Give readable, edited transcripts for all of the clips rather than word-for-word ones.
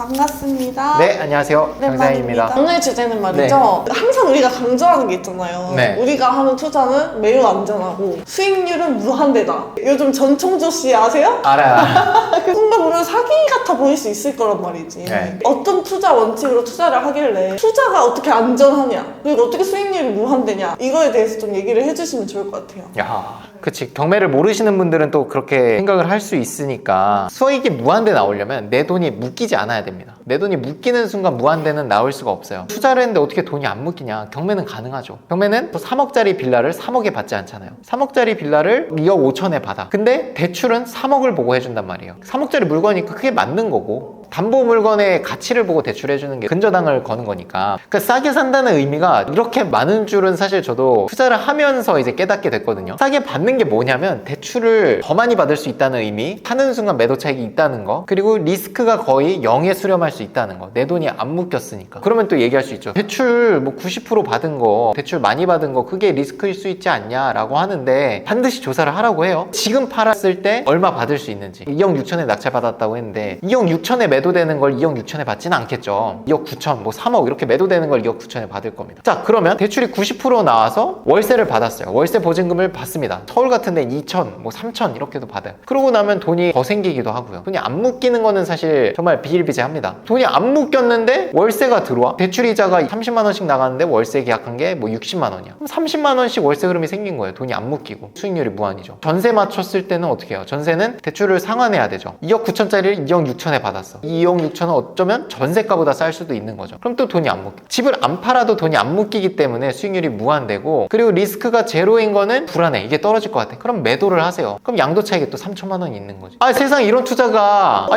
반갑습니다. 네, 안녕하세요. 장사입니다. 오늘 주제는 말이죠. 항상 우리가 강조하는 게 있잖아요. 네. 우리가 하는 투자는 매우 안전하고 수익률은 무한대다. 요즘 전총조 씨 아세요? 알아요. 순간 보면 사기 같아 보일 수 있을 거란 말이지. 네. 어떤 투자 원칙으로 투자를 하길래 투자가 어떻게 안전하냐, 그리고 어떻게 수익률이 무한대냐, 이거에 대해서 좀 얘기를 해주시면 좋을 것 같아요. 야, 그치. 경매를 모르시는 분들은 또 그렇게 생각을 할 수 있으니까 수익이 무한대 나오려면 내 돈이 묶이지 않아야 됩니다. 내 돈이 묶이는 순간 무한대는 나올 수가 없어요. 투자를 했는데 어떻게 돈이 안 묶이냐? 경매는 가능하죠. 경매는 3억짜리 빌라를 3억에 받지 않잖아요. 3억짜리 빌라를 2억 5천에 받아. 근데 대출은 3억을 보고 해준단 말이에요. 3억짜리 물건이니까 그게 맞는 거고, 담보 물건의 가치를 보고 대출해주는 게 근저당을 거는 거니까. 그러니까 싸게 산다는 의미가 이렇게 많은 줄은 사실 저도 투자를 하면서 이제 깨닫게 됐거든요. 싸게 받는 게 뭐냐면 대출을 더 많이 받을 수 있다는 의미, 사는 순간 매도 차익이 있다는 거, 그리고 리스크가 거의 0에 수렴할 수 있다는 거. 내 돈이 안 묶였으니까. 그러면 또 얘기할 수 있죠. 대출 뭐 90% 받은 거, 대출 많이 받은 거, 그게 리스크일 수 있지 않냐라고 하는데 반드시 조사를 하라고 해요. 지금 팔았을 때 얼마 받을 수 있는지. 2억 6천에 낙찰받았다고 했는데 2억 6천에 매도되는 걸 2억 6천에 받지는 않겠죠. 2억 9천, 뭐 3억 이렇게 매도되는 걸 2억 9천에 받을 겁니다. 자, 그러면 대출이 90% 나와서 월세를 받았어요. 월세 보증금을 받습니다. 서울 같은 데는 2천, 뭐 3천 이렇게도 받아요. 그러고 나면 돈이 더 생기기도 하고요. 돈이 안 묶이는 거는 사실 정말 비일비재합니다. 돈이 안 묶였는데 월세가 들어와. 대출이자가 30만 원씩 나가는데 월세 계약한 게 뭐 60만 원이야. 그럼 30만 원씩 월세 흐름이 생긴 거예요. 돈이 안 묶이고. 수익률이 무한이죠. 전세 맞췄을 때는 어떻게 해요? 전세는 대출을 상환해야 되죠. 2억 9천짜리를 2억 6천에 받았어. 2억 6천은 어쩌면 전세가보다 쌀 수도 있는 거죠. 그럼 또 돈이 안 묶여. 집을 안 팔아도 돈이 안 묶이기 때문에 수익률이 무한되고, 그리고 리스크가 제로인 거는 불안해. 이게 떨어질 것 같아. 그럼 매도를 하세요. 그럼 양도 차익이 또 3천만 원이 있는 거죠. 아, 세상에 이런 투자가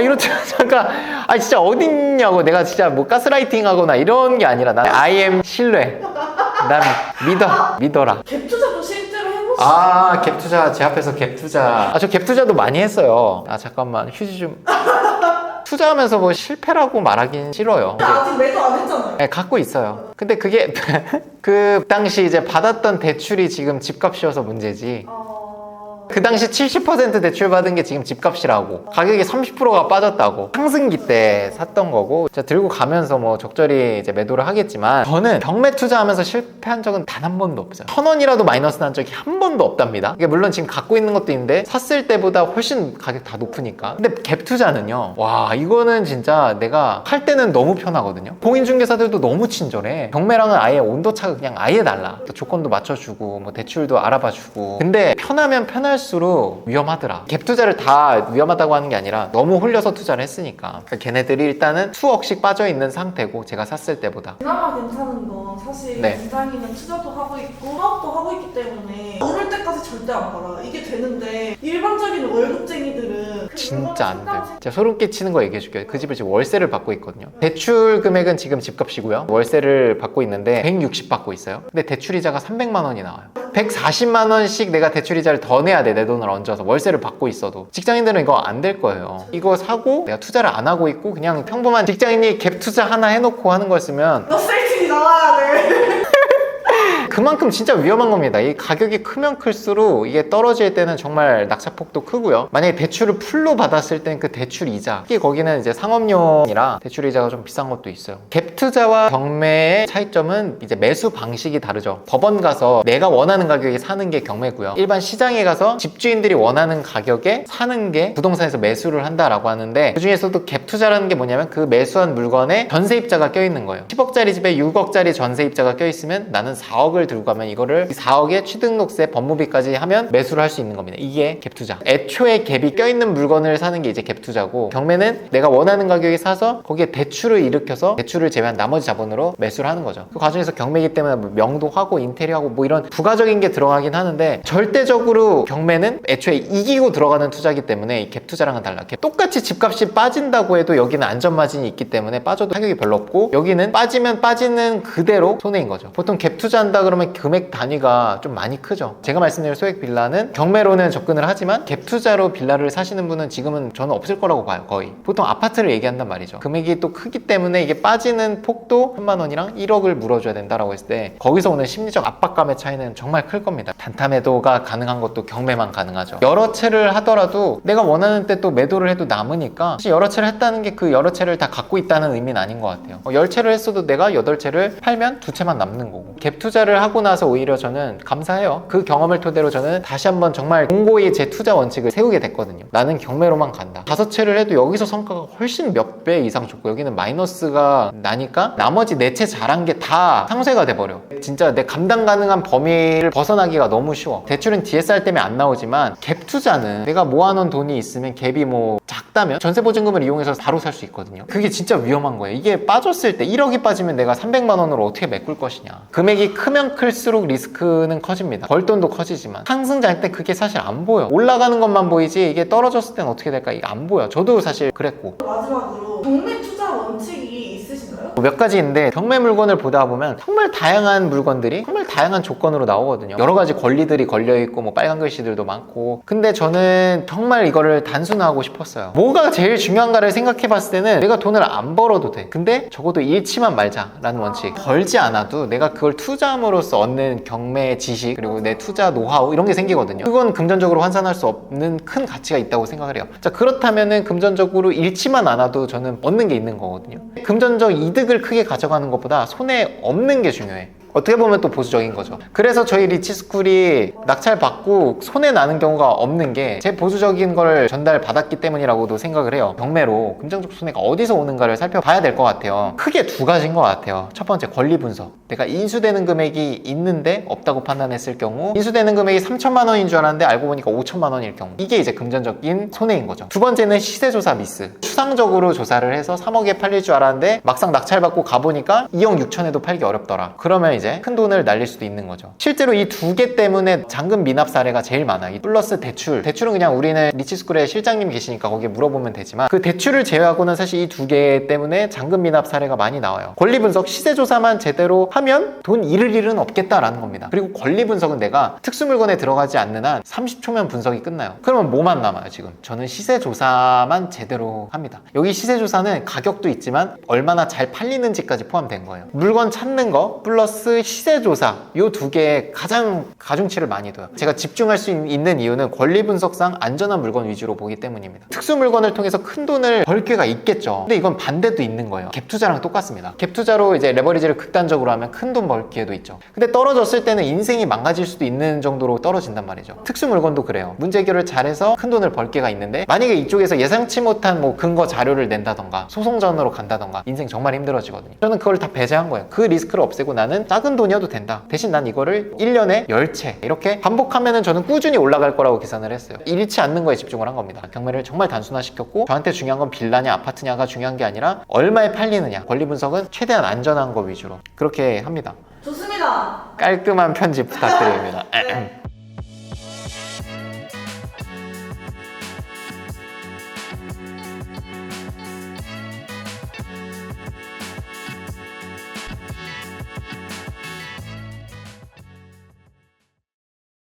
진짜 어딨냐고. 내가 진짜 뭐 가스라이팅 하거나 이런 게 아니라 난 I am 신뢰. 난 믿어라. 갭 투자도 실제로 해보시죠. 아, 갭 투자. 제 앞에서 갭 투자. 아, 저 갭 투자도 많이 했어요. 아, 잠깐만. 휴지 좀. 투자하면서 뭐 실패라고 말하긴 싫어요. 근데 아직 매도 안 했잖아요. 네, 갖고 있어요. 근데 그게 그 당시 이제 받았던 대출이 지금 집값이어서 문제지. 그 당시 70% 대출 받은 게 지금 집값이라고. 가격이 30%가 빠졌다고. 상승기 때 샀던 거고, 제가 들고 가면서 뭐 적절히 이제 매도를 하겠지만, 저는 경매 투자하면서 실패한 적은 단 한 번도 없어요. 1,000원이라도 마이너스 난 적이 한 번도 없답니다. 이게 물론 지금 갖고 있는 것도 있는데 샀을 때보다 훨씬 가격 다 높으니까. 근데 갭 투자는요, 와, 이거는 진짜 내가 할 때는 너무 편하거든요. 공인중개사들도 너무 친절해. 경매랑은 아예 온도차가 그냥 아예 달라. 조건도 맞춰주고 뭐 대출도 알아봐주고. 근데 편하면 편할수록 위험하더라. 갭 투자를 다 위험하다고 하는 게 아니라 너무 홀려서 투자를 했으니까. 그러니까 걔네들이 일단은 수억씩 빠져있는 상태고, 제가 샀을 때보다. 그나마 괜찮은 건 사실 네. 굉장히는 투자도 하고 있고 사업도 하고 있기 때문에 오를 때까지 절대 안 팔아. 이게 되는데 일반적인 월급쟁이들은 진짜 안 돼요. 제가 소름 끼치는 거 얘기해 줄게요. 그 집을 지금 월세를 받고 있거든요. 대출 금액은 지금 집값이고요. 월세를 받고 있는데 160 받고 있어요. 근데 대출이자가 300만 원이 나와요. 140만 원씩 내가 대출이자를 더 내야 돼. 내 돈을 얹어서 월세를 받고 있어도. 직장인들은 이거 안 될 거예요. 이거 사고 내가 투자를 안 하고 있고 그냥 평범한 직장인이 갭 투자 하나 해놓고 하는 거였으면 너 셀집이 나와야 돼. 그만큼 진짜 위험한 겁니다. 이 가격이 크면 클수록 이게 떨어질 때는 정말 낙차폭도 크고요. 만약에 대출을 풀로 받았을 땐 그 대출 이자, 특히 거기는 이제 상업용이라 대출 이자가 좀 비싼 것도 있어요. 갭 투자와 경매의 차이점은 이제 매수 방식이 다르죠. 법원 가서 내가 원하는 가격에 사는 게 경매고요. 일반 시장에 가서 집주인들이 원하는 가격에 사는 게 부동산에서 매수를 한다라고 하는데, 그 중에서도 갭 투자라는 게 뭐냐면 그 매수한 물건에 전세입자가 껴있는 거예요. 10억짜리 집에 6억짜리 전세입자가 껴있으면 나는 4억을 들고 가면 이거를 4억에 취등록세 법무비까지 하면 매수를 할 수 있는 겁니다. 이게 갭 투자. 애초에 갭이 껴있는 물건을 사는 게 이제 갭 투자고, 경매는 내가 원하는 가격에 사서 거기에 대출을 일으켜서 대출을 제외한 나머지 자본으로 매수를 하는 거죠. 그 과정에서 경매이기 때문에 뭐 명도하고 인테리어하고 뭐 이런 부가적인 게 들어가긴 하는데, 절대적으로 경매는 애초에 이기고 들어가는 투자이기 때문에 이 갭 투자랑은 달라. 똑같이 집값이 빠진다고 해도 여기는 안전마진이 있기 때문에 빠져도 타격이 별로 없고, 여기는 빠지면 빠지는 그대로 손해인 거죠. 보통 갭 투자한다 그러면 그러면 금액 단위가 좀 많이 크죠. 제가 말씀드린 소액 빌라는 경매로는 접근을 하지만 갭 투자로 빌라를 사시는 분은 지금은 저는 없을 거라고 봐요. 거의. 보통 아파트를 얘기한단 말이죠. 금액이 또 크기 때문에 이게 빠지는 폭도 3만 원이랑 1억을 물어줘야 된다라고 했을 때 거기서 오는 심리적 압박감의 차이는 정말 클 겁니다. 단타 매도가 가능한 것도 경매만 가능하죠. 여러 채를 하더라도 내가 원하는 때 또 매도를 해도 남으니까 사실 여러 채를 했다는 게 그 여러 채를 다 갖고 있다는 의미는 아닌 것 같아요. 10채를 했어도 내가 8채를 팔면 2채만 남는 거고. 갭 투자를 하고 나서 오히려 저는 감사해요. 그 경험을 토대로 저는 다시 한번 정말 공고히 제 투자 원칙을 세우게 됐거든요. 나는 경매로만 간다. 5채를 해도 여기서 성과가 훨씬 몇 배 이상 좋고 여기는 마이너스가 나니까 나머지 4채 잘한 게 다 상쇄가 돼버려. 진짜 내 감당 가능한 범위를 벗어나기가 너무 쉬워. 대출은 DSR 때문에 안 나오지만 갭 투자는 내가 모아놓은 돈이 있으면 갭이 뭐 작다면 전세보증금을 이용해서 바로 살 수 있거든요. 그게 진짜 위험한 거예요. 이게 빠졌을 때 1억이 빠지면 내가 300만 원으로 어떻게 메꿀 것이냐. 금액이 크면 클수록 리스크는 커집니다. 벌돈도 커지지만 상승장일 때 그게 사실 안 보여. 올라가는 것만 보이지 이게 떨어졌을 땐 어떻게 될까 이게 안 보여. 저도 사실 그랬고. 마지막으로 경매 투자 원칙이 있으신가요? 몇 가지 있는데 경매 물건을 보다 보면 정말 다양한 물건들이 정말 다양한 조건으로 나오거든요. 여러 가지 권리들이 걸려있고 뭐 빨간 글씨들도 많고. 근데 저는 정말 이거를 단순화하고 싶었어요. 뭐가 제일 중요한가를 생각해 봤을 때는 내가 돈을 안 벌어도 돼. 근데 적어도 잃지만 말자라는 원칙. 벌지 않아도 내가 그걸 투자함으로써 얻는 경매 지식 그리고 내 투자 노하우 이런 게 생기거든요. 그건 금전적으로 환산할 수 없는 큰 가치가 있다고 생각을 해요. 자, 그렇다면은 금전적으로 잃지만 않아도 저는 얻는 게 있는 거거든요. 금전적 이득을 크게 가져가는 것보다 손해 없는 게 중요해. 어떻게 보면 또 보수적인 거죠. 그래서 저희 리치스쿨이 낙찰받고 손해 나는 경우가 없는 게 제 보수적인 걸 전달받았기 때문이라고도 생각을 해요. 경매로 금전적 손해가 어디서 오는가를 살펴봐야 될 것 같아요. 크게 2가지인 것 같아요. 첫 번째, 권리 분석. 내가 인수되는 금액이 있는데 없다고 판단했을 경우 인수되는 금액이 3천만 원인 줄 알았는데 알고 보니까 5천만 원일 경우 이게 이제 금전적인 손해인 거죠. 두 번째는 시세조사 미스. 추상적으로 조사를 해서 3억에 팔릴 줄 알았는데 막상 낙찰받고 가보니까 2억 6천에도 팔기 어렵더라. 그러면 이제 큰 돈을 날릴 수도 있는 거죠. 실제로 이 2개 때문에 잔금 미납 사례가 제일 많아요. 이 플러스 대출은 그냥 우리는 리치스쿨에 실장님 계시니까 거기에 물어보면 되지만 그 대출을 제외하고는 사실 이 2개 때문에 잔금 미납 사례가 많이 나와요. 권리 분석, 시세 조사만 제대로 하면 돈 잃을 일은 없겠다라는 겁니다. 그리고 권리 분석은 내가 특수 물건에 들어가지 않는 한 30초면 분석이 끝나요. 그러면 뭐만 남아요 지금? 저는 시세 조사만 제대로 합니다. 여기 시세 조사는 가격도 있지만 얼마나 잘 팔리는지까지 포함된 거예요. 물건 찾는 거 플러스 시세 조사 이 2개에 가장 가중치를 많이 둬요. 제가 집중할 수 있는 이유는 권리 분석상 안전한 물건 위주로 보기 때문입니다. 특수 물건을 통해서 큰 돈을 벌 기회가 있겠죠. 근데 이건 반대도 있는 거예요. 갭 투자랑 똑같습니다. 갭 투자로 이제 레버리지를 극단적으로 하면 큰 돈 벌 기회도 있죠. 근데 떨어졌을 때는 인생이 망가질 수도 있는 정도로 떨어진단 말이죠. 특수 물건도 그래요. 문제 해결을 잘해서 큰 돈을 벌 기회가 있는데 만약에 이쪽에서 예상치 못한 뭐 근거 자료를 낸다던가 소송전으로 간다던가 인생 정말 힘들어지거든요. 저는 그걸 다 배제한 거예요. 그 리스크를 없애고 나는 작은 돈이어도 된다. 대신 난 이거를 1년에 10채 이렇게 반복하면은 저는 꾸준히 올라갈 거라고 계산을 했어요. 잃지 않는 거에 집중을 한 겁니다. 경매를 정말 단순화시켰고 저한테 중요한 건 빌라냐 아파트냐가 중요한 게 아니라 얼마에 팔리느냐. 권리 분석은 최대한 안전한 거 위주로 그렇게 합니다. 좋습니다. 깔끔한 편집 부탁드립니다.